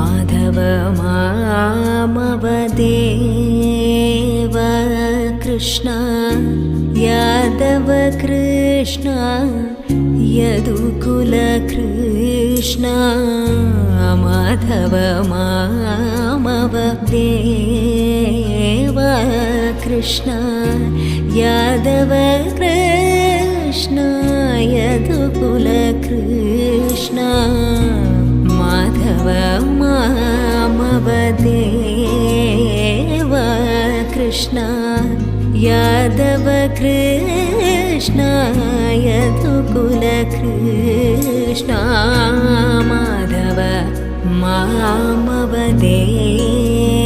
Madhava मामवदेव Krishna Yadava Krishna यदुकुल Krishna Madhava मामवदेव Krishna Yadava Krishna यदुकुल Krishna Madhava मामवदेव Krishna Yadava Krishna यदुकुल Krishna Madhava मामवदेव Krishna Yadava Krishna यदुकुल Krishna Madhava मामवदेव Krishna Yadava Krishna यदुकुल Krishna Madhava मामवदेव Krishna Yadava Krishna यदुकुल Krishna Madhava मामवदेव Krishna Yadava Krishna यदुकुल Krishna Madhava मामवदेव Krishna Yadava Krishna यदुकुल Krishna Madhava